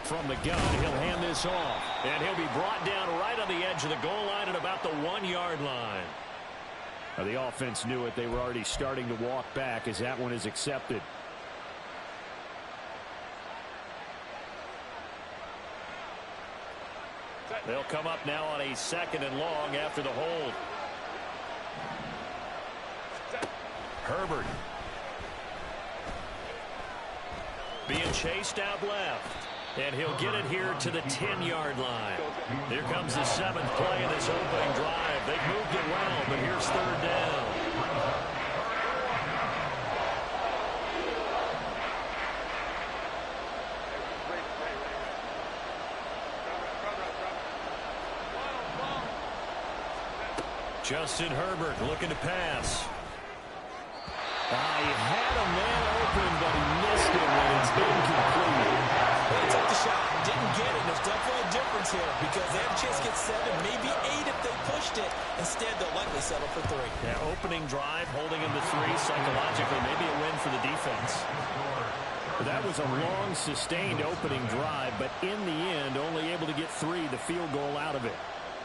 From the gun, he'll hand this off. And he'll be brought down right on the edge of the goal line at about the 1-yard line. Now, the offense knew it. They were already starting to walk back as that one is accepted. They'll come up now on a 2nd and long after the hold. Herbert. Being chased out left. And he'll get it here to the 10-yard line. Here comes the 7th play of this opening drive. They've moved it well, but here's 3rd down. Justin Herbert looking to pass. He had a man open, but he missed it when it's incomplete. Well, he took the shot, didn't get it. There's definitely a difference here because they have a chance to get 7, maybe 8 if they pushed it. Instead, they'll likely settle for 3. Yeah, opening drive, holding him to 3 psychologically, maybe a win for the defense. That was a long, sustained opening drive, but in the end, only able to get 3, the field goal out of it.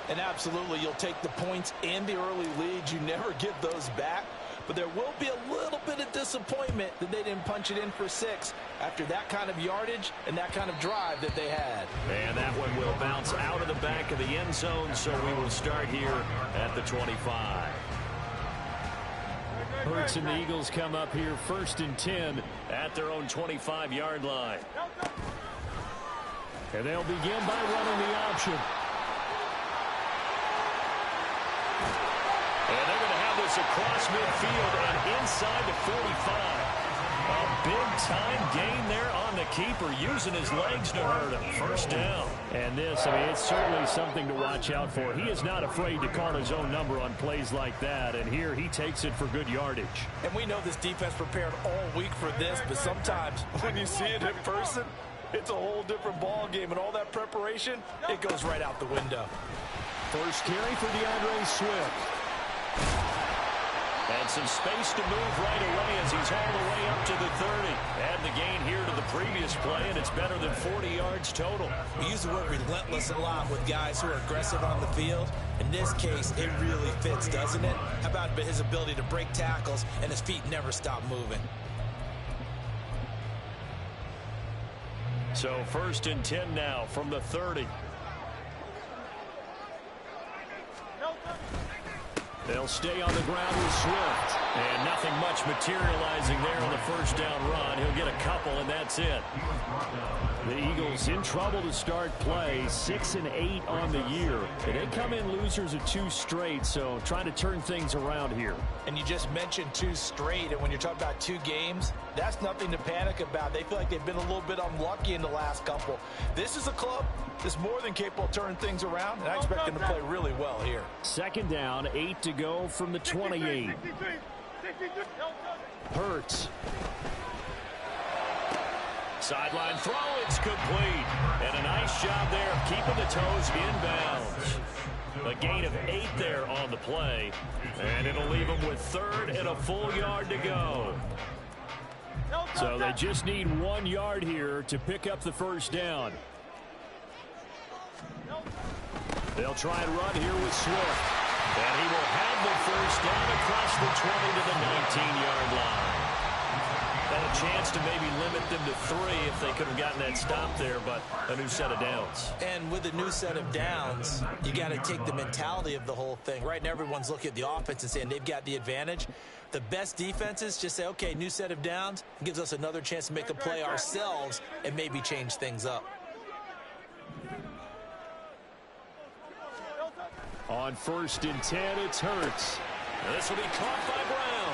And absolutely, you'll take the points and the early leads. You never get those back. But there will be a little bit of disappointment that they didn't punch it in for 6 after that kind of yardage and that kind of drive that they had. And that one will bounce out of the back of the end zone, so we will start here at the 25. Hurts and the Eagles come up here 1st and 10 at their own 25-yard line. And they'll begin by running the option. And they're going to have this across midfield and inside the 45. A big-time gain there on the keeper, using his legs to hurt him. 1st down. And this, I mean, it's certainly something to watch out for. He is not afraid to call his own number on plays like that. And here he takes it for good yardage. And we know this defense prepared all week for this, but sometimes when you see it in person, it's a whole different ball game. And all that preparation, it goes right out the window. First carry for DeAndre Swift. And some space to move right away as he's all the way up to the 30. Add the gain here to the previous play, and it's better than 40 yards total. We use the word relentless a lot with guys who are aggressive on the field. In this case, it really fits, doesn't it? How about his ability to break tackles and his feet never stop moving? So 1st and 10 now from the 30. They'll stay on the ground with Swift. And nothing much materializing there on the 1st down run. He'll get a couple, and that's it. The Eagles in trouble to start play, 6 and 8 on the year. And they come in losers of 2 straight, so trying to turn things around here. And you just mentioned 2 straight, and when you're talking about 2 games, that's nothing to panic about. They feel like they've been a little bit unlucky in the last couple. This is a club that's more than capable of turning things around, and I expect them to play really well here. 2nd down, 8 to go from the 28. Hurts. Sideline throw, it's complete. And a nice job there of keeping the toes inbounds. A gain of 8 there on the play. And it'll leave them with 3rd and a full yard to go. So they just need 1 yard here to pick up the 1st down. They'll try and run here with Swift. And he will have the 1st down across the 20 to the 19-yard line. Had a chance to maybe limit them to 3 if they could have gotten that stop there, but a new set of downs. And with a new set of downs, you got to take the mentality of the whole thing. Right now, everyone's looking at the offense and saying they've got the advantage. The best defenses just say, okay, new set of downs. It gives us another chance to make a play ourselves and maybe change things up. On 1st and 10, it's Hurts. This will be caught by Brown.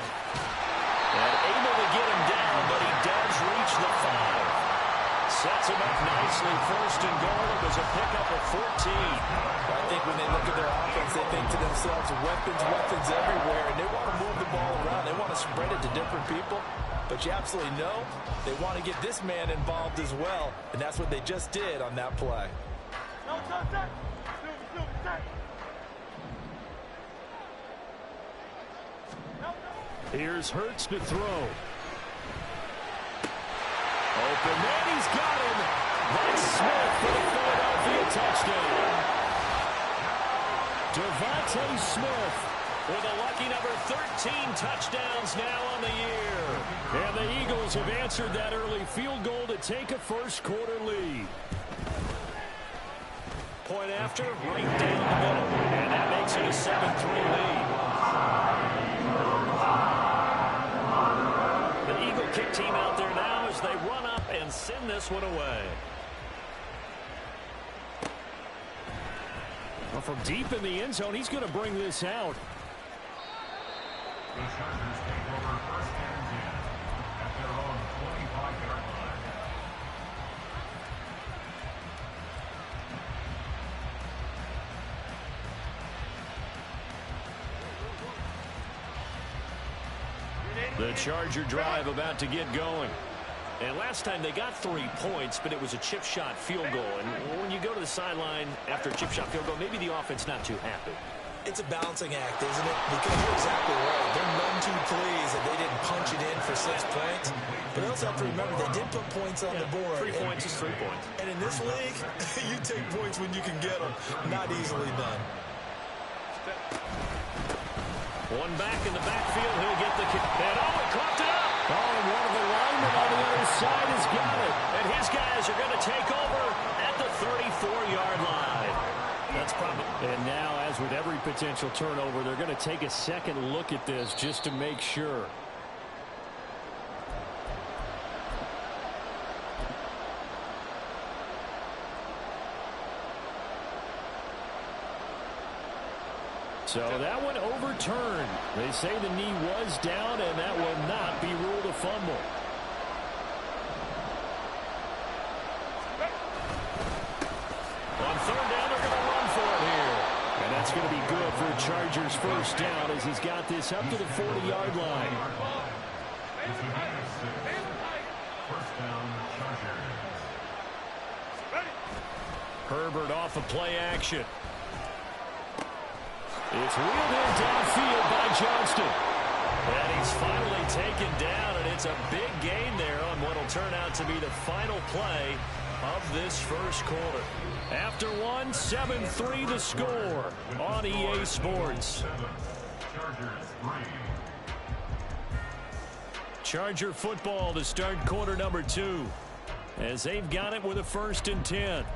And able to get him down, but he does reach the 5. Sets him up nicely. 1st and goal. It was a pickup of 14. I think when they look at their offense, they think to themselves, weapons everywhere, and they want to move the ball around. They want to spread it to different people. But you absolutely know they want to get this man involved as well, and that's what they just did on that play. Here's Hurts to throw. open. And he's got him. That's Smith for the Philadelphia touchdown. Devontae Smith with a lucky number 13 touchdowns now on the year. And the Eagles have answered that early field goal to take a first-quarter lead. Point after, right down the middle. And that makes it a 7-3 lead. The Eagle kick team out there now as they run up and send this one away. Well, from deep in the end zone, he's going to bring this out. The Chargers take over first and 10 at their own 25-yard line. The Charger drive about to get going. And last time they got 3 points, but it was a chip shot field goal. And when you go to the sideline after a chip shot field goal, maybe the offense not too happy. It's a balancing act, isn't it? Because you're exactly right. They're none too pleased that they didn't punch it in for 6 points. But also have to remember, they did put points on the board. 3 points is 3 points. And in this league, you take points when you can get them. Not easily done. One back in the backfield. He'll get the kick. And he caught it up. Oh, and one of the linemen on the other side has got it. And his guys are going to take over at the 34-yard line. That's probably. And now, as with every potential turnover, they're going to take a second look at this just to make sure. So that one overturned. They say the knee was down, and that will not be ruled a fumble. On third down, they're going to run for it here. And that's going to be good for a Chargers first down as he's got this up to the 40-yard line. First down, Chargers. Herbert off of play action. It's wheeled in downfield by Johnston. And he's finally taken down, and it's a big gain there on what will turn out to be the final play of this first quarter. After one, 7-3 the score on EA Sports. Charger football to start quarter number 2 as they've got it with a 1st and 10.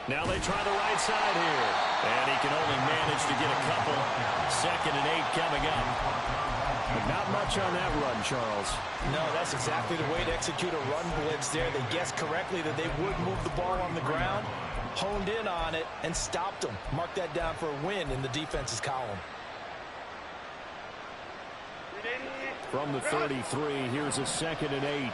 Now they try the right side here. And he can only manage to get a couple. 2nd and 8 coming up. But not much on that run, Charles. No, that's exactly the way to execute a run blitz there. They guessed correctly that they would move the ball on the ground, honed in on it, and stopped them. Mark that down for a win in the defense's column. From the 33, here's a 2nd and 8.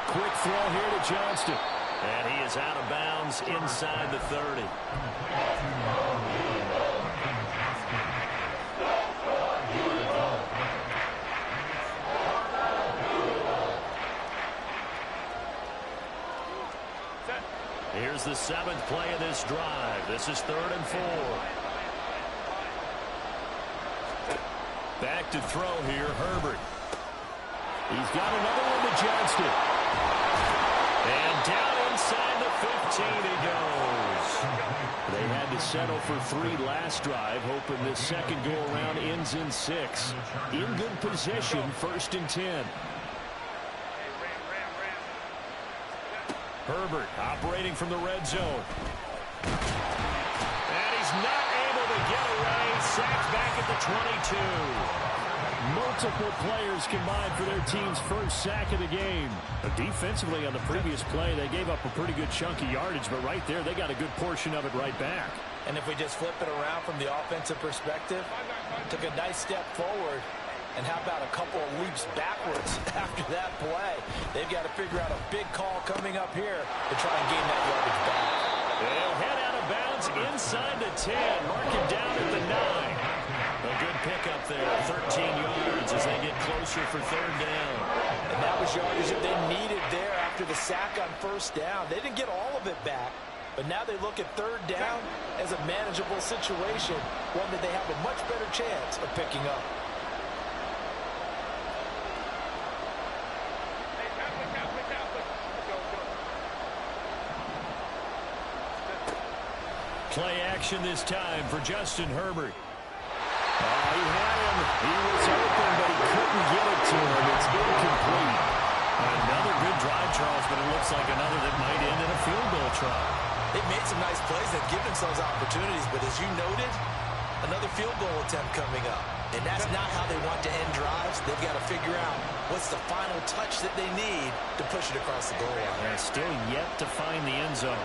Quick throw here to Johnston. And he is out of bounds inside the 30. Here's the 7th play of this drive. This is 3rd and 4. Back to throw here, Herbert. He's got another one to Johnston. And down inside the 15 he goes. They had to settle for 3 last drive, hoping this second go-around ends in 6. In good position, 1st and 10. Herbert operating from the red zone. And he's not able to get away. Sacked back at the 22. Multiple players combined for their team's first sack of the game. But defensively on the previous play, they gave up a pretty good chunk of yardage, but right there, they got a good portion of it right back. And if we just flip it around from the offensive perspective, took a nice step forward, And how about a couple of leaps backwards after that play? They've got to figure out a big call coming up here to try and gain that yardage back. They'll head out of bounds inside the 10. Mark him down at the 9. A good pickup there, 13 yards as they get closer for third down. And that was yardage that they needed there after the sack on first down. They didn't get all of it back, but now they look at third down as a manageable situation, one that they have a much better chance of picking up. Play action this time for Justin Herbert. He had him. He was open, but he couldn't get it to him. It's incomplete. Another good drive, Charles, but it looks like another that might end in a field goal try. They've made some nice plays. They've given themselves opportunities, but as you noted, another field goal attempt coming up. And that's not how they want to end drives. They've got to figure out what's the final touch that they need to push it across the goal line. They're still yet to find the end zone.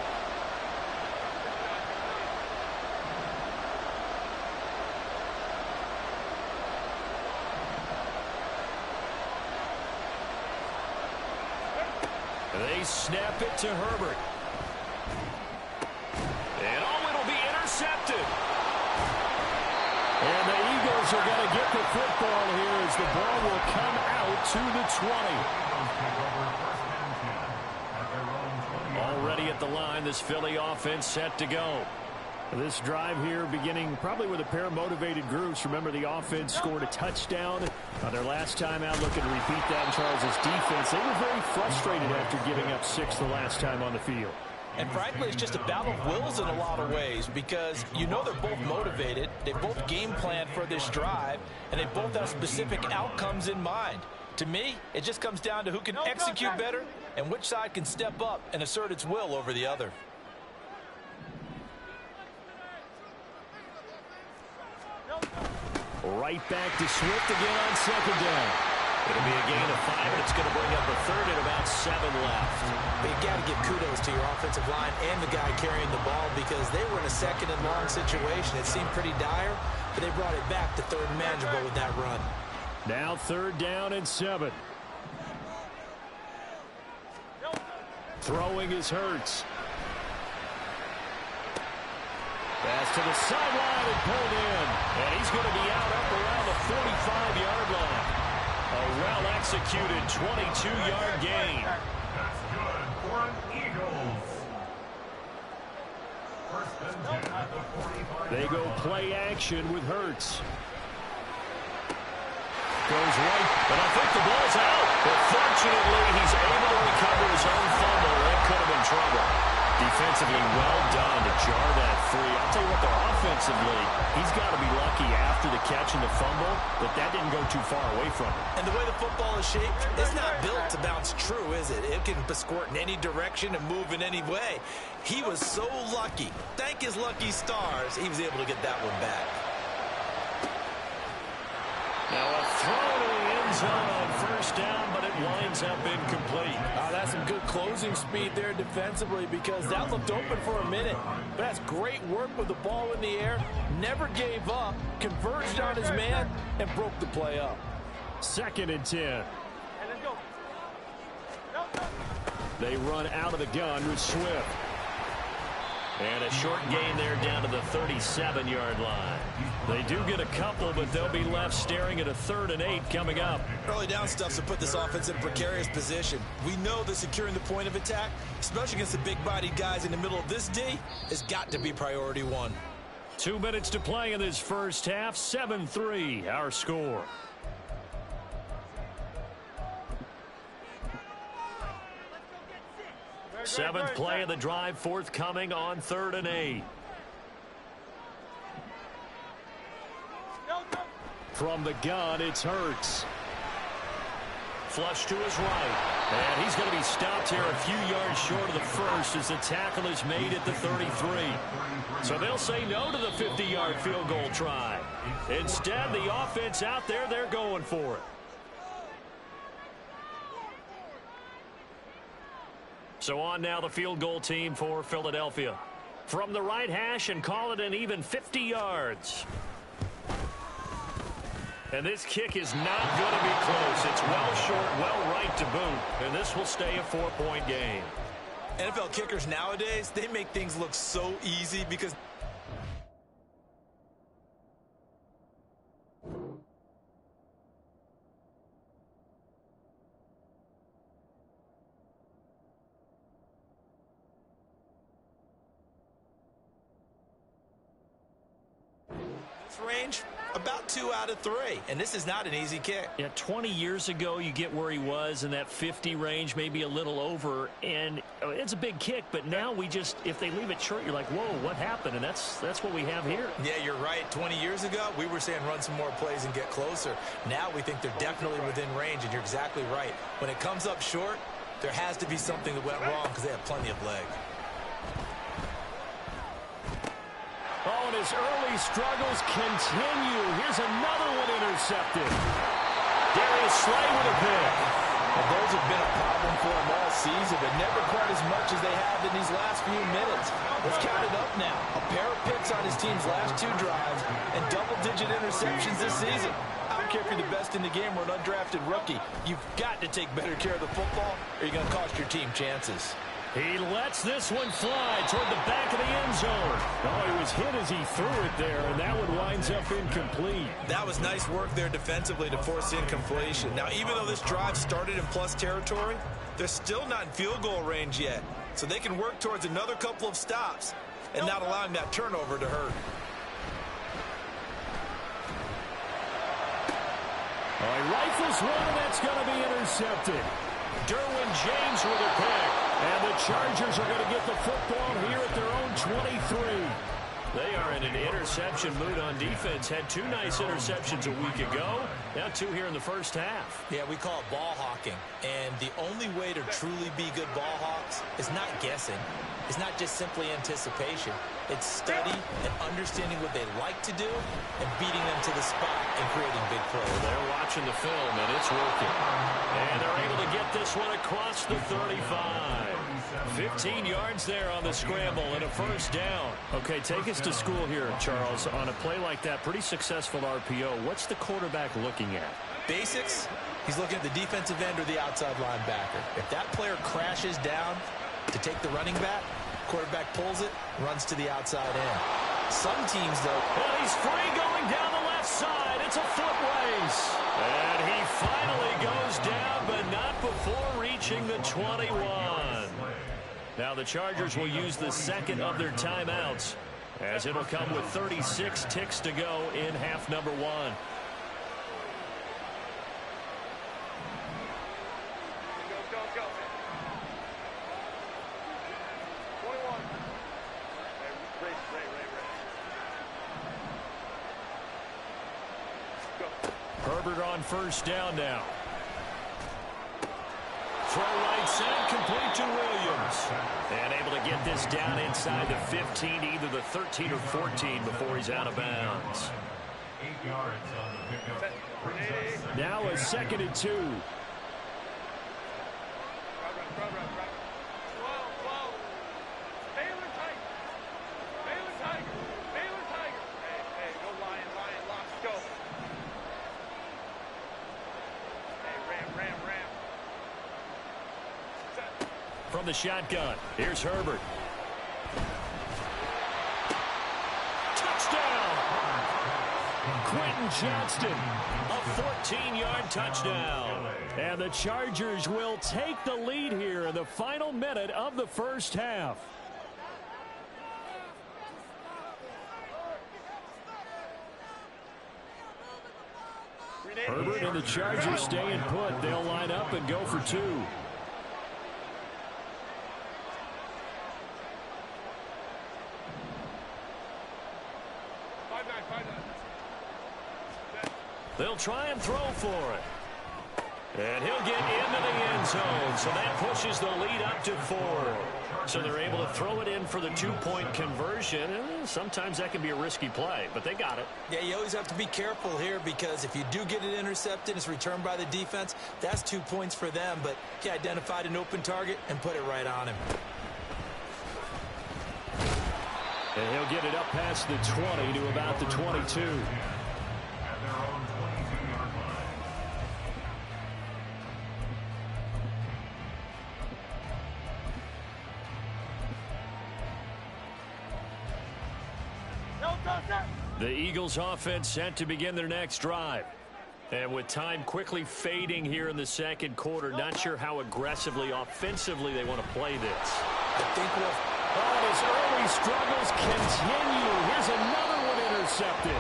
They snap it to Herbert. And it'll be intercepted. And the Eagles are going to get the football here as the ball will come out to the 20. Already at the line, this Philly offense set to go. This drive here beginning probably with a pair of motivated groups. Remember, the offense scored a touchdown on their last time out. Looking to repeat that in Charles' defense. They were very frustrated after giving up 6 the last time on the field. And frankly, it's just a battle of wills in a lot of ways because you know they're both motivated. They both game plan for this drive, and they both have specific outcomes in mind. To me, it just comes down to who can execute better and which side can step up and assert its will over the other. Right back to Swift again on second down. It'll be a gain of 5, and it's going to bring up a third and about 7 left. You've got to give kudos to your offensive line and the guy carrying the ball because they were in a second and long situation. It seemed pretty dire, but they brought it back to third and manageable with that run. Now third down and 7. Throwing is Hurts. Pass to the sideline and pulled in. And he's going to be out up around the 45-yard line. A well-executed 22-yard gain. That's good for an Eagles. First and 10 at the 45. They go play action with Hurts. Goes right, but I think the ball's out. But fortunately, he's able to recover his own fumble. That could have been trouble. Defensively, well done to jar that free. I'll tell you what, though, offensively, he's got to be lucky after the catch and the fumble that didn't go too far away from him. And the way the football is shaped, it's not built to bounce true, is it? It can squirt in any direction and move in any way. He was so lucky. Thank his lucky stars, he was able to get that one back. Now a throw to the end zone on first down, but it winds up incomplete. That's some good closing speed there defensively because that looked open for a minute. But that's great work with the ball in the air. Never gave up, converged on his man, and broke the play up. Second and 10. They run out of the gun with Swift. And a short gain there down to the 37-yard line. They do get a couple, but they'll be left staring at a 3rd and 8 coming up. Early down stuff's to put this offense in a precarious position. We know that securing the point of attack, especially against the big-bodied guys in the middle of this D, has got to be priority 1. 2 minutes to play in this first half. 7-3, our score. Seventh play of the drive forthcoming on 3rd and 8. From the gun, it's Hurts. Flush to his right. And he's going to be stopped here a few yards short of the first as the tackle is made at the 33. So they'll say no to the 50-yard field goal try. Instead, the offense out there, they're going for it. So on now the field goal team for Philadelphia. From the right hash and call it an even 50 yards. And this kick is not going to be close. It's well short, well right to boot. And this will stay a 4-point game. NFL kickers nowadays, they make things look so easy because range about 2 out of 3, and this is not an easy kick. Yeah, 20 years ago you get where he was in that 50 range, maybe a little over, and it's a big kick, but now we just, if they leave it short, you're like, whoa, what happened? And that's what we have here. Yeah, you're right. 20 years ago we were saying run some more plays and get closer. Now we think they're definitely within range, and you're exactly right. When it comes up short, there has to be something that went wrong because they have plenty of leg. Oh, and his early struggles continue. Here's another one intercepted. Darius Slay with a pick. And those have been a problem for him all season, but never quite as much as they have in these last few minutes. Let's count it up now. A pair of picks on his team's last 2 drives and double-digit interceptions this season. I don't care if you're the best in the game or an undrafted rookie. You've got to take better care of the football or you're going to cost your team chances. He lets this one fly toward the back of the end zone. Oh, he was hit as he threw it there, and that one winds up incomplete. That was nice work there defensively to force the incompletion. Now, even though this drive started in plus territory, they're still not in field goal range yet. So they can work towards another couple of stops and not allowing that turnover to hurt. Oh, he rifles one, and that's going to be intercepted. Derwin James with a pick. And the Chargers are going to get the football here at their own 23. They are in an interception mood on defense. Had 2 nice interceptions a week ago. Now 2 here in the first half. Yeah, we call it ball hawking. And the only way to truly be good ball hawks is not guessing. It's not just simply anticipation. It's study and understanding what they like to do and beating them to the spot and creating big plays. They're watching the film, and it's working. And they're able to get this one across the 35. 15 yards there on the scramble and a first down. Okay, take us to school here, Charles. On a play like that, pretty successful RPO. What's the quarterback looking at? Basics. He's looking at the defensive end or the outside linebacker. If that player crashes down to take the running back, quarterback pulls it, runs to the outside end. Some teams, though... Well, he's free going down the left side. It's a foot race. And he finally goes down, but not before reaching the 21. Now the Chargers will use the second of their timeouts, as it'll come with 36 ticks to go in half number 1. Herbert on first down now. Throw right side, complete to Williams. And able to get this down inside the 15, either the 13 or 14 before he's out of bounds. 8 yards on the pickup. Now a 2nd and 2. From the shotgun, here's Herbert. Touchdown! Quentin Johnston, a 14-yard touchdown. And the Chargers will take the lead here in the final minute of the first half. Herbert and the Chargers staying put. They'll line up and go for 2. They'll try and throw for it. And he'll get into the end zone. So that pushes the lead up to 4. So they're able to throw it in for the 2-point conversion. And sometimes that can be a risky play, but they got it. Yeah, you always have to be careful here because if you do get it intercepted, it's returned by the defense. That's 2 points for them, but he identified an open target and put it right on him. And he'll get it up past the 20 to about the 22. At their own 22 The Eagles offense set to begin their next drive. And with time quickly fading here in the second quarter, not sure how aggressively, offensively they want to play this. I think his early struggles continue. Here's another one intercepted.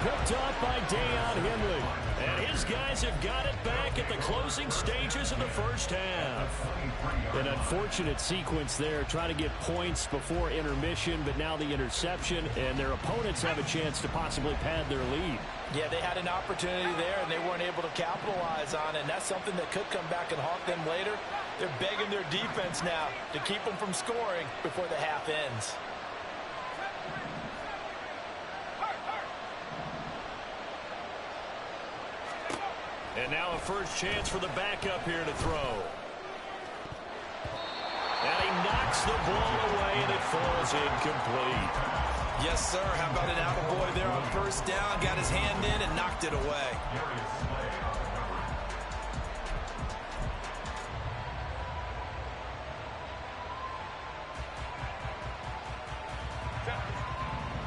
Picked off by Deion Henley. And his guys have got it back at the closing stages of the first half. An unfortunate sequence there, trying to get points before intermission, but now the interception, and their opponents have a chance to possibly pad their lead. Yeah, they had an opportunity there, and they weren't able to capitalize on it, and that's something that could come back and haunt them later. They're begging their defense now to keep them from scoring before the half ends. And now a first chance for the backup here to throw. And he knocks the ball away, and it falls incomplete. Yes, sir. How about an attaboy there on first down? Got his hand in and knocked it away.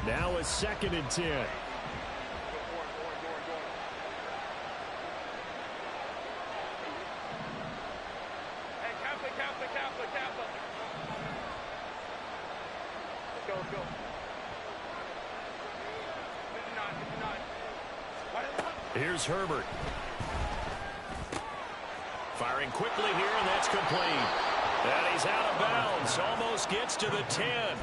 Now a 2nd and 10. Here's Herbert. Firing quickly here, and that's complete. And he's out of bounds. Almost gets to the 10.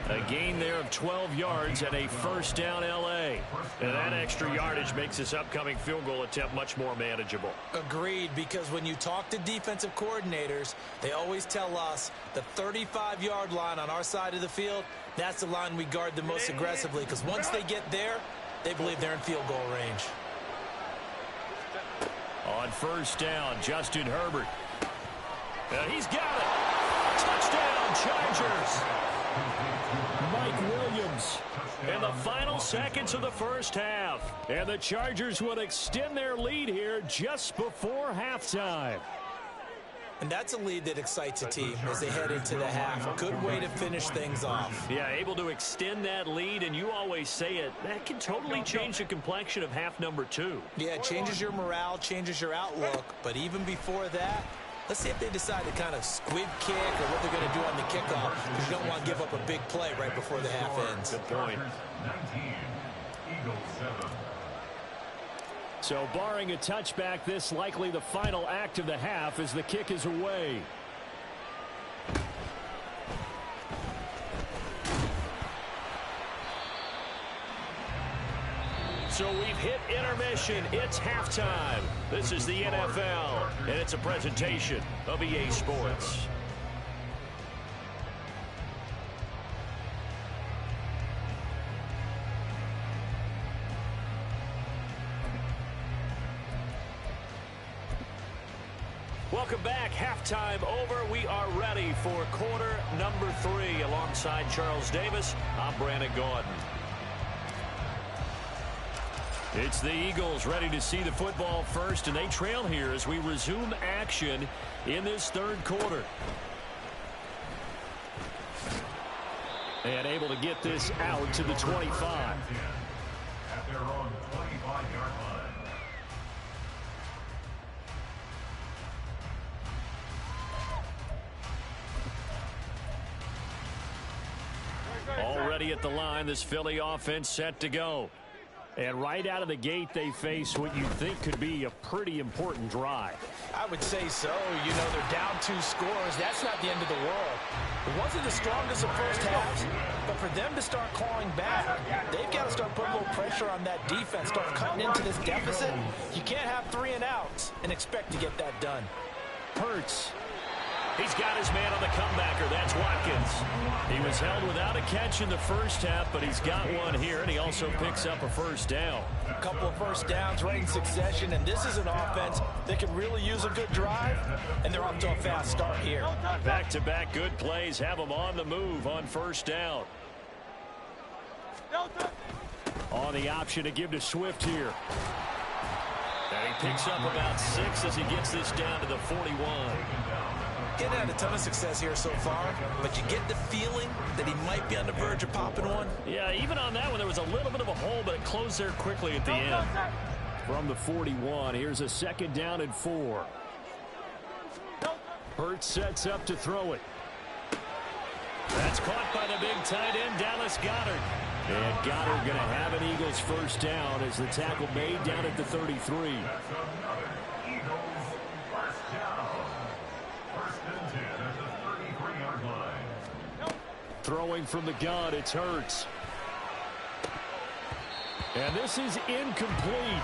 A gain there of 12 yards and a first down L.A. And that extra yardage makes this upcoming field goal attempt much more manageable. Agreed, because when you talk to defensive coordinators, they always tell us the 35-yard line on our side of the field, that's the line we guard the most aggressively, because once they get there, they believe they're in field goal range. On first down, Justin Herbert. And he's got it. Touchdown, Chargers. Mike Williams. In the final seconds of the first half. And the Chargers will extend their lead here just before halftime. And that's a lead that excites a team as they head into the half. A good way to finish things off. Yeah, able to extend that lead, and you always say it, that can totally change the complexion of half number 2. Yeah, it changes your morale, changes your outlook. But even before that, let's see if they decide to kind of squib kick or what they're going to do on the kickoff, because you don't want to give up a big play right before the half ends. Good point. 19, Eagles 7. So barring a touchback, this likely the final act of the half as the kick is away. So we've hit intermission. It's halftime. This is the NFL, and it's a presentation of EA Sports. Welcome back. Halftime over. We are ready for quarter number 3. Alongside Charles Davis, I'm Brandon Gordon. It's the Eagles ready to see the football first, and they trail here as we resume action in this third quarter. And able to get this out to the 25. At their own 25-yard line. Already at the line, this Philly offense set to go. And right out of the gate, they face what you think could be a pretty important drive. I would say so. You know, they're down 2 scores. That's not the end of the world. It wasn't the strongest of first halves, but for them to start clawing back, they've got to start putting a little pressure on that defense, start cutting into this deficit. You can't have 3 and outs and expect to get that done. Hurts. He's got his man on the comebacker. That's Watkins. He was held without a catch in the first half, but he's got one here, and he also picks up a first down. A couple of first downs right in succession, and this is an offense that can really use a good drive, and they're off to a fast start here. Back-to-back good plays have them on the move on first down. On the option to give to Swift here. And he picks up about 6 as he gets this down to the 41. He hasn't had a ton of success here so far, but you get the feeling that he might be on the verge of popping one. Yeah, even on that one, there was a little bit of a hole, but it closed there quickly at the end. From the 41, here's a 2nd down and 4. Hurts sets up to throw it. That's caught by the big tight end, Dallas Goedert. And Goedert going to have an Eagles 1st down as the tackle made down at the 33. That's another Eagles 1st down. 1st and 10 at the 33-yard line. Throwing from the gun, it's Hurts. And this is incomplete.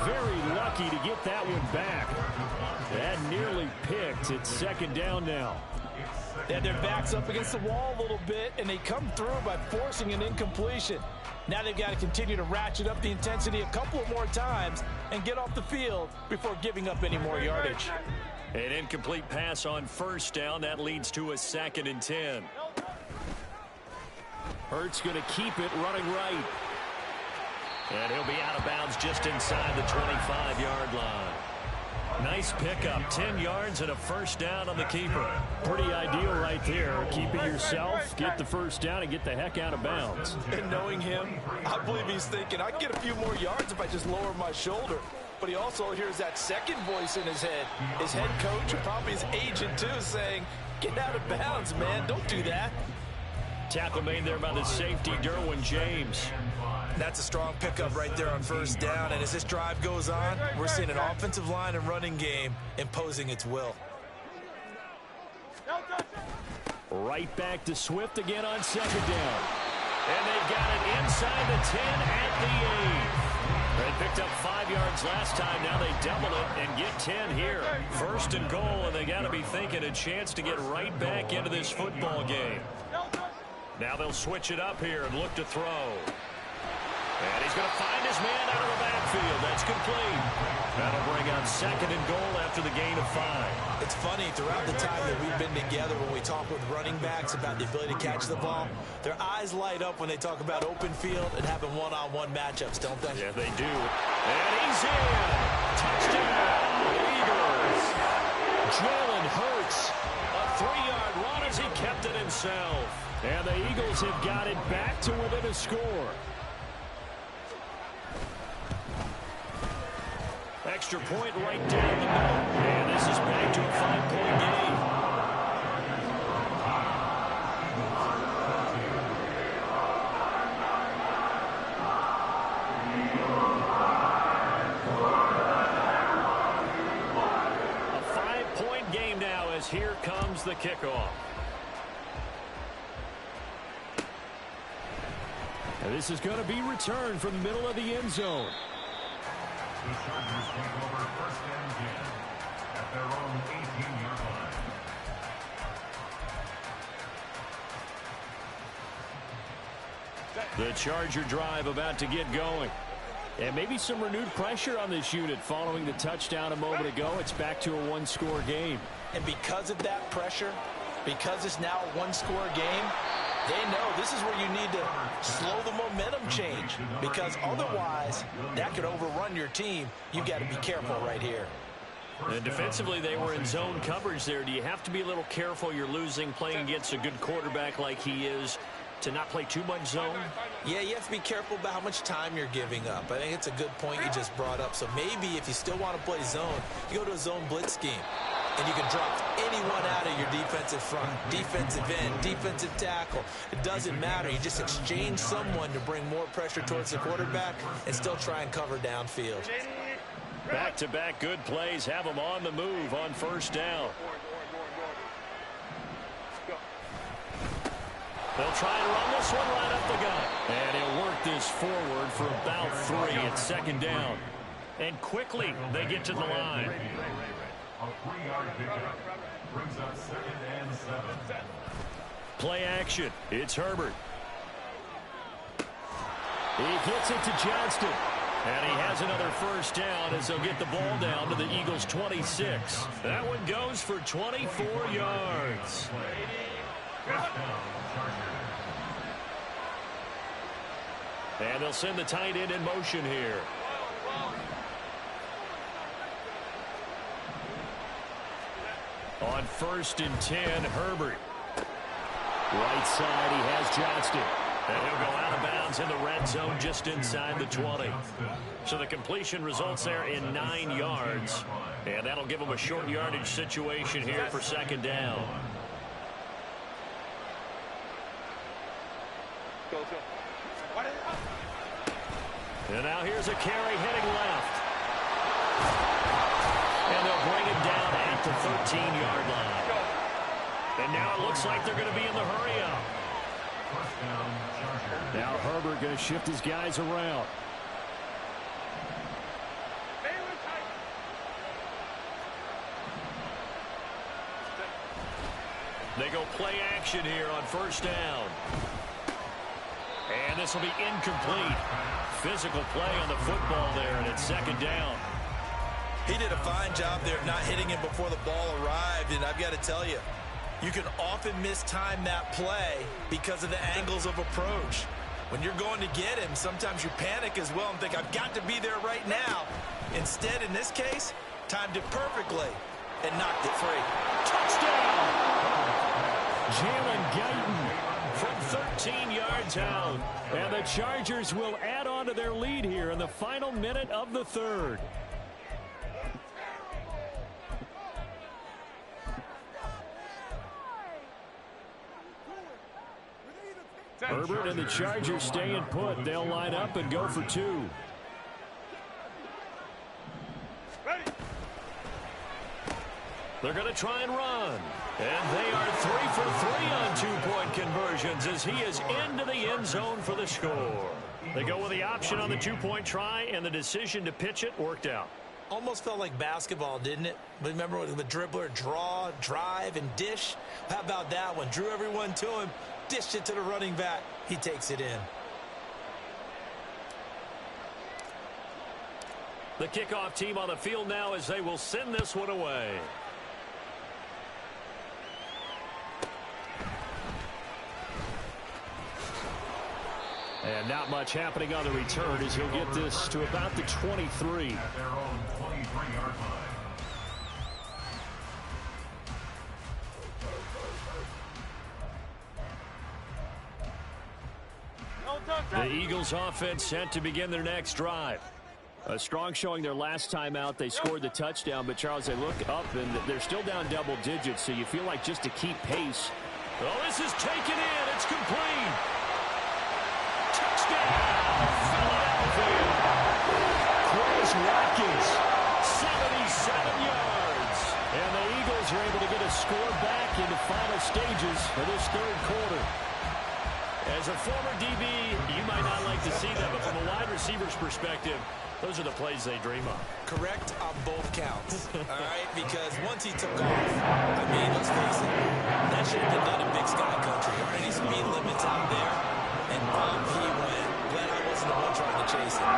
Very lucky to get that one back. That nearly picked. It's 2nd down now. They had their backs up against the wall a little bit, and they come through by forcing an incompletion. Now they've got to continue to ratchet up the intensity a couple of more times and get off the field before giving up any more yardage. An incomplete pass on 1st down. That leads to a 2nd and 10. Hurts going to keep it running right. And he'll be out of bounds just inside the 25-yard line. Nice pickup, 10 yards and a 1st down on the keeper. Pretty ideal right there. Keep it yourself, get the 1st down, and get the heck out of bounds. And knowing him, I believe he's thinking, I can get a few more yards if I just lower my shoulder. But he also hears that second voice in his head. His head coach, and probably his agent too, saying, get out of bounds, man. Don't do that. Tackle made there by the safety, Derwin James. That's a strong pickup right there on 1st down. And as this drive goes on, we're seeing an offensive line and running game imposing its will. Right back to Swift again on 2nd down. And they've got it inside the 10 at the 8. They picked up 5 yards last time. Now they double it and get 10 here. 1st and goal, and they got to be thinking a chance to get right back into this football game. Now they'll switch it up here and look to throw. And he's going to find his man out of the backfield. That's complete. That'll bring out 2nd and goal after the gain of 5. It's funny, throughout the time that we've been together, when we talk with running backs about the ability to catch the ball, their eyes light up when they talk about open field and having one-on-one matchups, don't they? Yeah, they do. And he's in. Touchdown, Eagles. Jalen Hurts, a 3-yard run as he kept it himself. And the Eagles have got it back to within a score. Extra point right down the middle. And this is back to a 5-point game. A 5-point game now as here comes the kickoff. And this is going to be returned from the middle of the end zone. The Chargers take over 1st and 10 at their own 18-yard line. The Charger drive about to get going. And maybe some renewed pressure on this unit following the touchdown a moment ago. It's back to a 1-score game. And because of that pressure, because it's now a 1-score game, they know this is where you need to slow the momentum change, because otherwise that could overrun your team. You've got to be careful right here. And defensively, they were in zone coverage there. Do you have to be a little careful? You're losing, playing against a good quarterback like he is, to not play too much zone? Yeah, you have to be careful about how much time you're giving up. I think it's a good point you just brought up. So maybe if you still want to play zone, you go to a zone blitz scheme. And you can drop anyone out of your defensive front, defensive end, defensive tackle. It doesn't matter. You just exchange someone to bring more pressure towards the quarterback and still try and cover downfield. Back-to-back good plays have them on the move on 1st down. They'll try and run this one right up the gut. And he'll work this forward for about 3 at 2nd down. And quickly they get to the line. A 3-yard pickup brings up 2nd and 7. Play action. It's Herbert. He gets it to Johnston. And he has another 1st down as they'll get the ball down to the Eagles' 26. That one goes for 24 yards. And they'll send the tight end in motion here. On 1st and 10, Herbert. Right side, he has Johnston. And he'll go out of bounds in the red zone just inside the 20. So the completion results there in 9 yards. And that'll give them a short yardage situation here for 2nd down. And now here's a carry heading left. And they'll bring it down at the 13-yard line. And now it looks like they're going to be in the hurry-up. Now Herbert going to shift his guys around. They go play action here on 1st down. And this will be incomplete. Physical play on the football there, and it's 2nd down. He did a fine job there of not hitting him before the ball arrived, and I've got to tell you, you can often mistime that play because of the angles of approach. When you're going to get him, sometimes you panic as well and think, I've got to be there right now. Instead, in this case, timed it perfectly and knocked it free. Touchdown! Jalen Guyton from 13 yards out. And the Chargers will add on to their lead here in the final minute of the 3rd. Herbert and the Chargers staying put. They'll line up and go for 2. They're going to try and run. And they are 3 for 3 on 2-point conversions as he is into the end zone for the score. They go with the option on the 2-point try, and the decision to pitch it worked out. Almost felt like basketball, didn't it? Remember with the dribbler, draw, drive, and dish? How about that one? Drew everyone to him, dished it to the running back. He takes it in. The kickoff team on the field now as they will send this one away. And not much happening on the return as he'll get this to about the 23. At their own 23-yard line. The Eagles offense set to begin their next drive. A strong showing their last time out. They scored the touchdown, but Charles, they look up and they're still down double digits, so you feel like just to keep pace. Oh, this is taken in. It's complete. Touchdown, Philadelphia. Chris Watkins, 77 yards. And the Eagles are able to get a score back in the final stages for this 3rd quarter. As a former DB, you might not like to see that, but from a wide receiver's perspective, those are the plays they dream of. Correct on both counts, all right? Because once he took off, I mean, let's face it, that should have been done in Big Sky Country. There are any speed limits out there, and off he went. Glad I wasn't the one trying to chase him.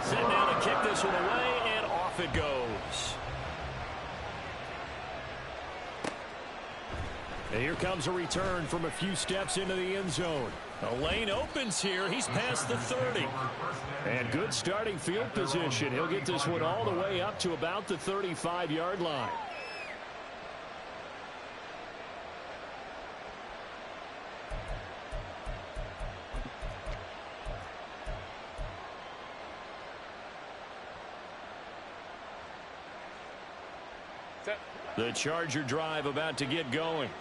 Set down to kick this one away, and off it goes. And here comes a return from a few steps into the end zone. A lane opens here. He's past the 30. And good starting field position. He'll get this one all the way up to about the 35-yard line. The Charger drive about to get going.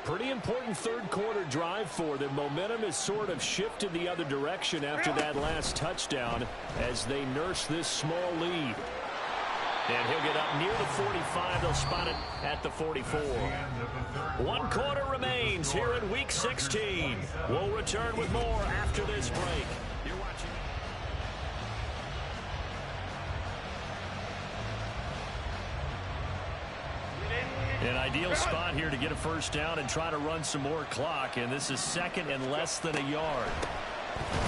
Pretty important 3rd quarter drive for them. Momentum has sort of shifted the other direction after that last touchdown as they nurse this small lead. And he'll get up near the 45. They'll spot it at the 44. 1 quarter remains here in Week 16. We'll return with more after this break. You're watching. An ideal spot here to get a 1st down and try to run some more clock. And this is 2nd and less than a yard.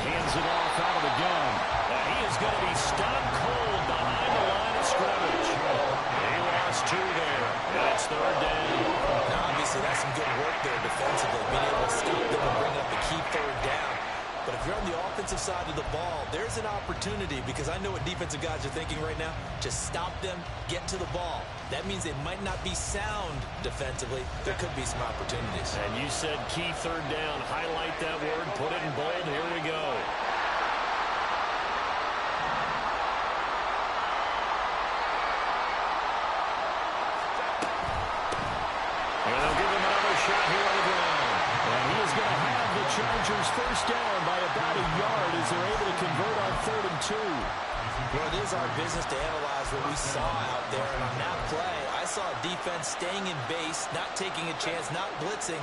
Hands it off out of the gun. And he is going to be stone cold behind the line of scrimmage. He lost 2 there. And it's 3rd down. Now, obviously, that's some good work there defensively, being able to stop them and bring up the key 3rd down. But if you're on the offensive side of the ball, there's an opportunity, because I know what defensive guys are thinking right now. Just stop them, get to the ball. That means they might not be sound defensively. There could be some opportunities. And you said key third down. Highlight that word, put it in bold. Here we go. And they'll give him another shot here on the ground. And he is going to have the Chargers first down by about a yard as they're able to convert on 3rd and 2. Well, it is our business to analyze what we saw out there. And on that play, I saw a defense staying in base, not taking a chance, not blitzing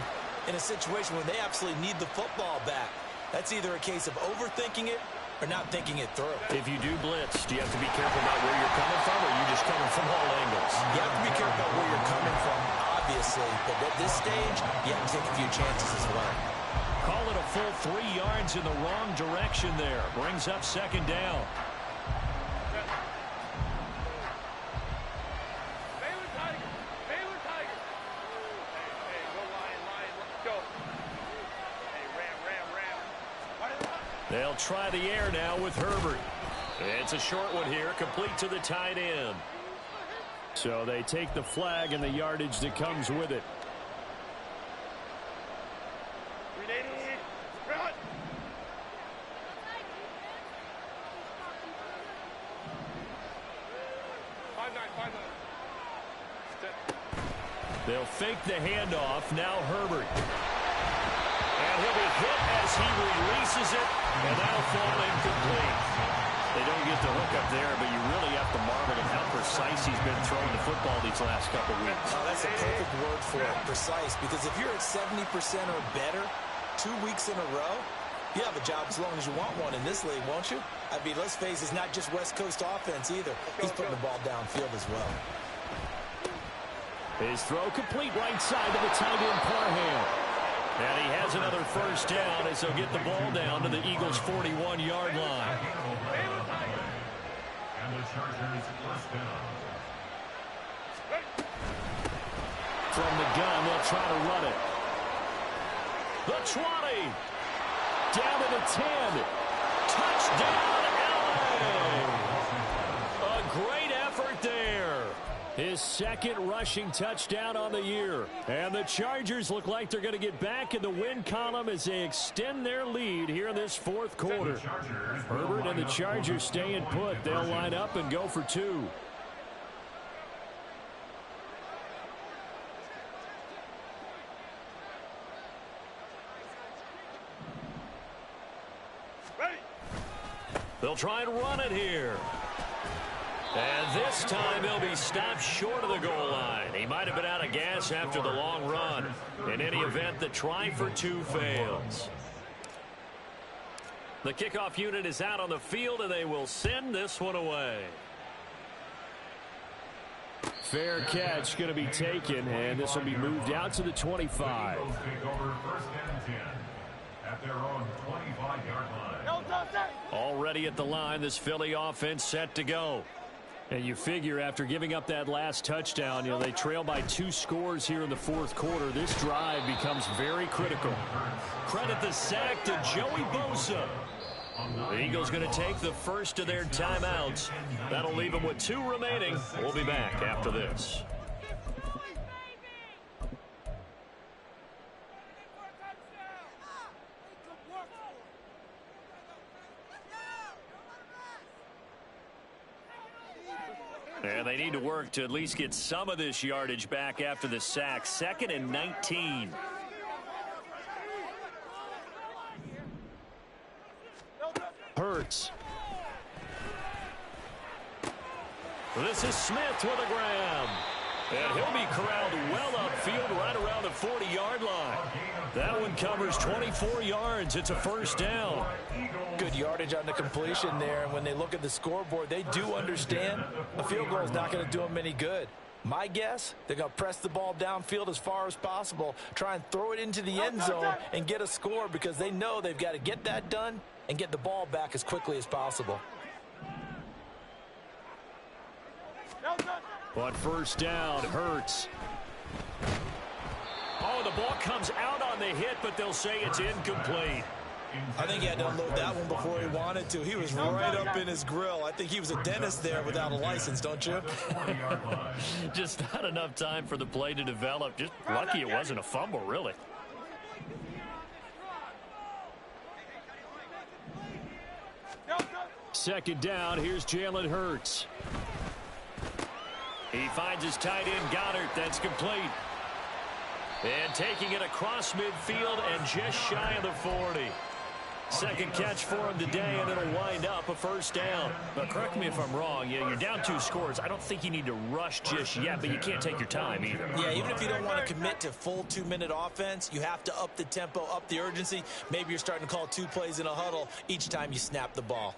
in a situation where they absolutely need the football back. That's either a case of overthinking it or not thinking it through. If you do blitz, do you have to be careful about where you're coming from, or are you just coming from all angles? You have to be careful about where you're coming from, obviously. But at this stage, you have to take a few chances as well. Call it a full 3 yards in the wrong direction there. Brings up 2nd down. They'll try the air now with Herbert. It's a short one here, complete to the tight end. So they take the flag and the yardage that comes with it. They'll fake the handoff. Now Herbert. And he'll be hit as he releases it, and that'll fall incomplete. They don't get the hook up there, but you really have to marvel at how precise he's been throwing the football these last couple weeks. Oh, that's a perfect word for it, precise, because if you're at 70% or better 2 weeks in a row, you have a job as long as you want one in this league, won't you? I mean, let's face it, it's not just West Coast offense either. He's putting the ball downfield as well. His throw complete right side to the tight end Parham. And he has another first down as they'll get the ball down to the Eagles' 41-yard line. And the Chargers first down. From the gun, they'll try to run it. The 20. Down to the 10. Touchdown, LA! A great effort there. His 2nd rushing touchdown on the year. And the Chargers look like they're going to get back in the win column as they extend their lead here in this 4th quarter. Herbert and the Chargers staying put. They'll line up and go for 2. They'll try and run it here. And this time he'll be stopped short of the goal line. He might have been out of gas after the long run. In any event, the try for 2 fails. The kickoff unit is out on the field, and they will send this one away. Fair catch going to be taken, and this will be moved out to the 25. Eagles take over 1st and 10 at their own 25-yard line. Already at the line, this Philly offense set to go. And you figure after giving up that last touchdown, you know, they trail by 2 scores here in the 4th quarter. This drive becomes very critical. Credit the sack to Joey Bosa. The Eagles going to take the first of their timeouts. That'll leave them with 2 remaining. We'll be back after this. And they need to work to at least get some of this yardage back after the sack. 2nd and 19. Hurts. This is Smith with a grab. And he'll be corralled well upfield right around the 40-yard line. That one covers 24 yards. It's a first down. Good yardage on the completion there. And when they look at the scoreboard, they do understand a field goal is not going to do them any good. My guess, they're going to press the ball downfield as far as possible, try and throw it into the end zone and get a score, because they know they've got to get that done and get the ball back as quickly as possible. But first down, Hurts. Oh, the ball comes out on the hit, but they'll say it's incomplete. I think he had to unload that one before he wanted to. He was right up in his grill. I think he was a dentist there without a license, don't you? Just not enough time for the play to develop. Just lucky it wasn't a fumble, really. Second down, here's Jalen Hurts. He finds his tight end, Goddard. That's complete. And taking it across midfield and just shy of the 40. Second catch for him today, and it'll wind up a first down. But correct me if I'm wrong. You're down 2 scores. I don't think you need to rush just yet, but you can't take your time either. Yeah, even if you don't want to commit to full 2-minute offense, you have to up the tempo, up the urgency. Maybe you're starting to call 2 plays in a huddle each time you snap the ball.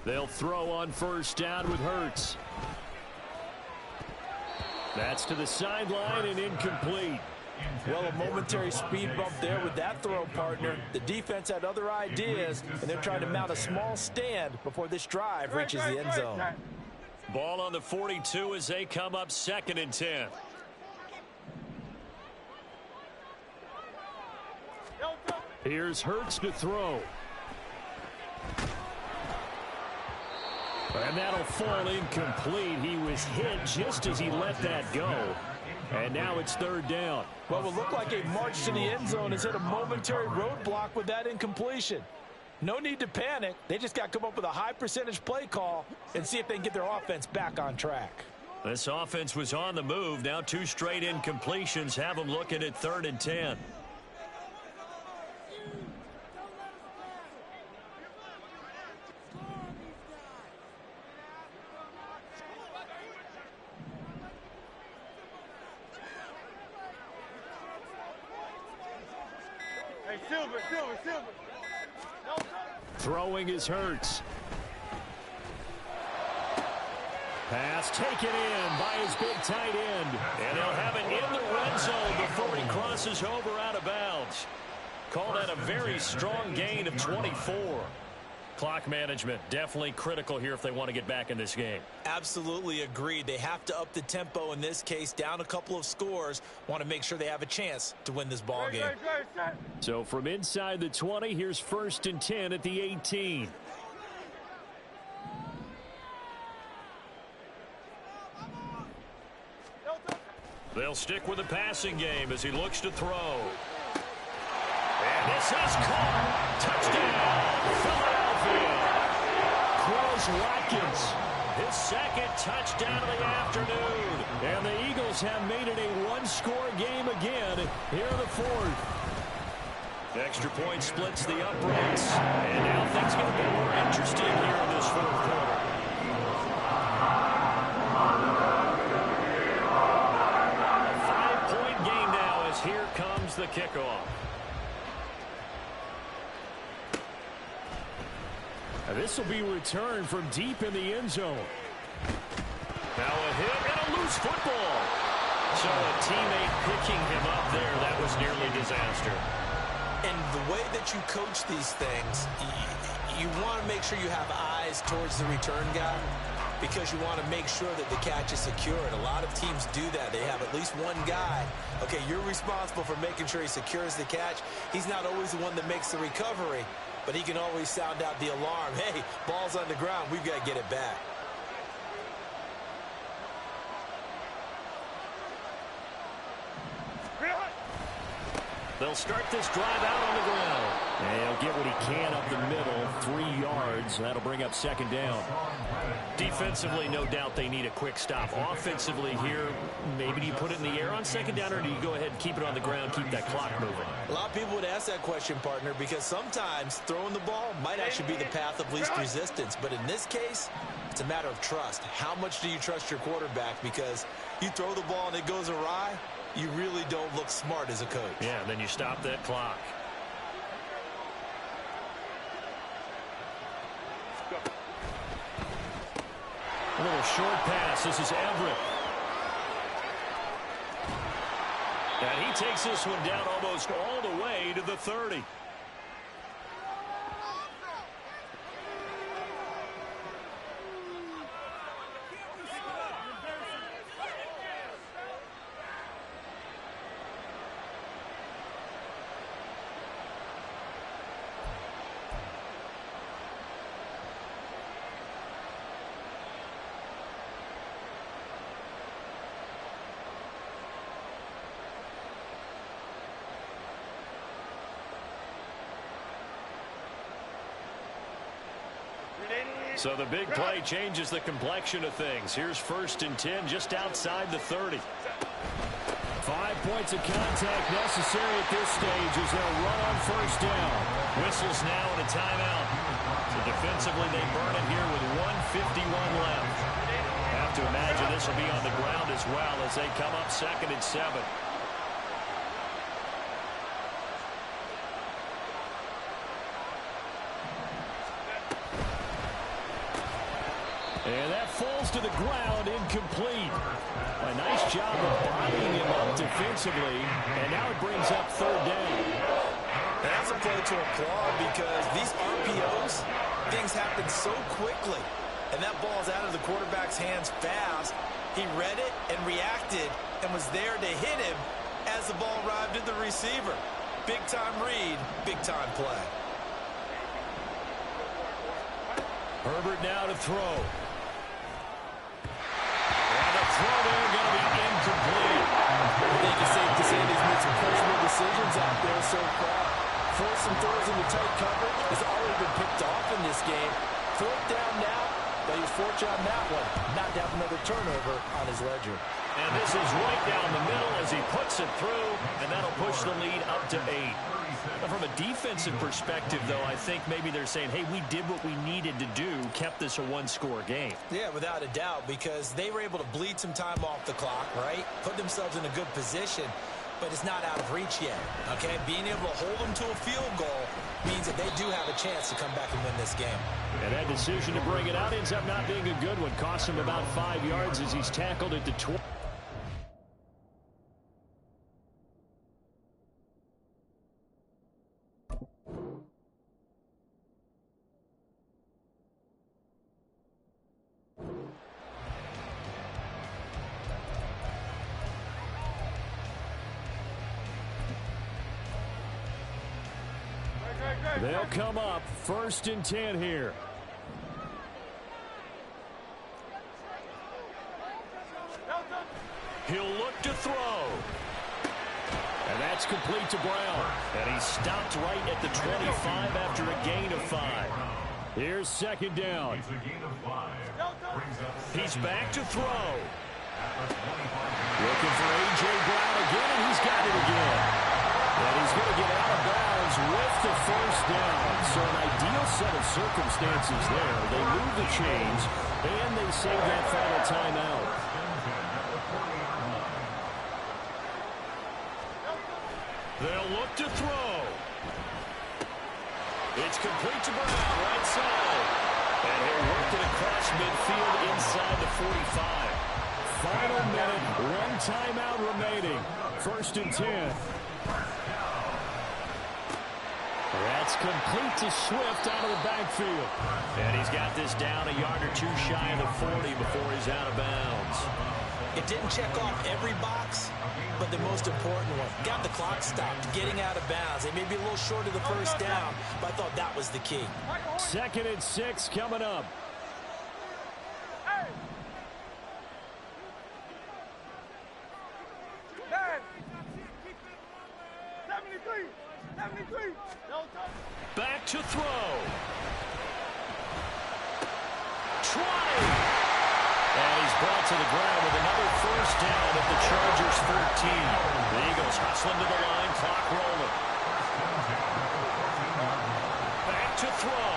They'll throw on first down with Hurts. That's to the sideline and incomplete. Well, a momentary speed bump there with that throw, partner. The defense had other ideas, and they're trying to mount a small stand before this drive reaches the end zone. Ball on the 42 as they come up 2nd and 10. Here's Hurts to throw. And that'll fall incomplete. He was hit just as he let that go. And now it's 3rd down. What will look like a march to the end zone has hit a momentary roadblock with that incompletion. No need to panic. They just got to come up with a high percentage play call and see if they can get their offense back on track. This offense was on the move. Now 2 straight incompletions have them looking at 3rd and 10. Silver. Throwing is Hurts. Pass taken in by his big tight end. And they'll have it in the red zone before he crosses over out of bounds. Call that a very strong gain of 24. Clock management definitely critical here if they want to get back in this game. Absolutely agreed. They have to up the tempo in this case, down a couple of scores. Want to make sure they have a chance to win this ball game. So from inside the 20, here's 1st and 10 at the 18. They'll stick with the passing game as he looks to throw. And this is caught. Touchdown, Philadelphia. Quez Watkins, his 2nd touchdown of the afternoon. And the Eagles have made it a 1-score game again here in the 4th. Extra point splits the uprights. And now things going to be more interesting here in this 4th quarter. A 5-point game now as here comes the kickoff. This will be returned from deep in the end zone. Now a hit and a loose football. So a teammate picking him up there, that was nearly disaster. And the way that you coach these things, you want to make sure you have eyes towards the return guy because you want to make sure that the catch is secured. A lot of teams do that. They have at least one guy. Okay, you're responsible for making sure he secures the catch. He's not always the one that makes the recovery, but he can always sound out the alarm. Hey, ball's on the ground. We've got to get it back. They'll start this drive out on the ground. And he'll get what he can up the middle, 3 yards. That'll bring up 2nd down. Defensively, no doubt they need a quick stop. Offensively here, maybe do you put it in the air on 2nd down, or do you go ahead and keep it on the ground, keep that clock moving? A lot of people would ask that question, partner, because sometimes throwing the ball might actually be the path of least resistance. But in this case, it's a matter of trust. How much do you trust your quarterback? Because you throw the ball and it goes awry, you really don't look smart as a coach. Yeah, and then you stop that clock. A little short pass. This is Everett. And he takes this one down almost all the way to the 30. So the big play changes the complexion of things. Here's 1st and 10 just outside the 30. 5 points of contact necessary at this stage as they'll run on 1st down. Whistles now and a timeout. So defensively they burn it here with 1:51 left. Have to imagine this will be on the ground as well as they come up 2nd and 7. And that falls to the ground, incomplete. A nice job of bodying him up defensively, and now it brings up 3rd down. And that's a play to applaud because these RPOs, things happen so quickly. And that ball's out of the quarterback's hands fast. He read it and reacted and was there to hit him as the ball arrived at the receiver. Big-time read, big-time play. Herbert now to throw. And the throw there going to be incomplete. I think it's safe to say he's made some questionable decisions out there so far. Forcing throws into tight coverage has already been picked off in this game. 4th down now, but he was fortunate on that one. Not to have another turnover on his ledger. And this is right down the middle as he puts it through, and that'll push the lead up to 8. Now, from a defensive perspective, though, I think maybe they're saying, hey, we did what we needed to do, kept this a one-score game. Yeah, without a doubt, because they were able to bleed some time off the clock, right? Put themselves in a good position, but it's not out of reach yet, okay? Being able to hold them to a field goal means that they do have a chance to come back and win this game. And that decision to bring it out ends up not being a good one. Costs him about 5 yards as he's tackled at the 20. They'll come up 1st and 10 here. He'll look to throw. And that's complete to Brown. And he's stopped right at the 25 after a gain of 5. Here's 2nd down. It's a gain of 5. He's back to throw. Looking for A.J. Brown again, and he's got it again. And he's going to get out of bounds with the 1st down. So an ideal set of circumstances there. They move the chains, and they save that final timeout. They'll look to throw. It's complete to Brown, right side. And he'll work it across midfield inside the 45. Final minute, 1 timeout remaining. 1st and 10. That's complete to Swift out of the backfield. And he's got this down a yard or 2 shy of the 40 before he's out of bounds. It didn't check off every box, but the most important one. Got the clock stopped, getting out of bounds. They may be a little short of the 1st down, but I thought that was the key. 2nd and 6 coming up. Back to throw. 20. And he's brought to the ground with another 1st down at the Chargers' 14. The Eagles hustling to the line, clock rolling. Back to throw.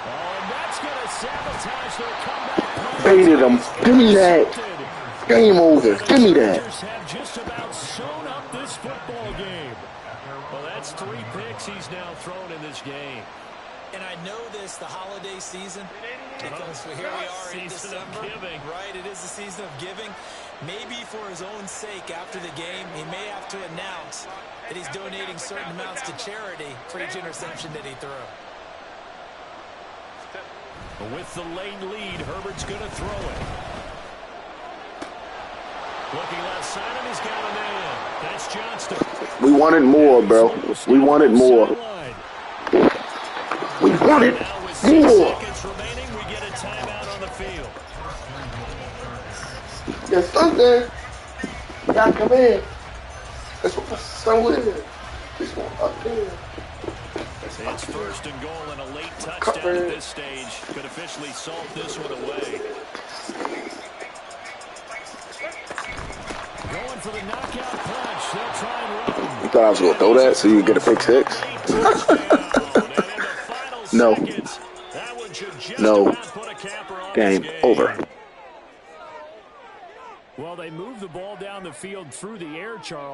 Oh, and that's going to sabotage their comeback. Baited him. Give me that. Game over. Give me that. Have just about sewn up this football game. Well, that's 3 picks he's now thrown in this game. And I know this, the holiday season, because here we are in Season of December. giving. Right, it is the season of giving. Maybe for his own sake after the game, he may have to announce that he's donating certain amounts to charity for each interception that he threw. With the late lead, Herbert's going to throw it. Looking left side, and he's got a man. That's Johnston. We wanted more, bro. We wanted more. We wanted Now with 6 more. seconds remaining, we get a timeout on the field. Yes, Sunday. You gotta come in. That's what my son is. This one up there. That's It's first and goal and a late touchdown at this stage. Could officially salt this one away. Going for the knockout punch. They'll try and run. You thought I was going to throw that so you get a pick six? No. No. Game over. Well, they moved the ball down the field through the air, Charles.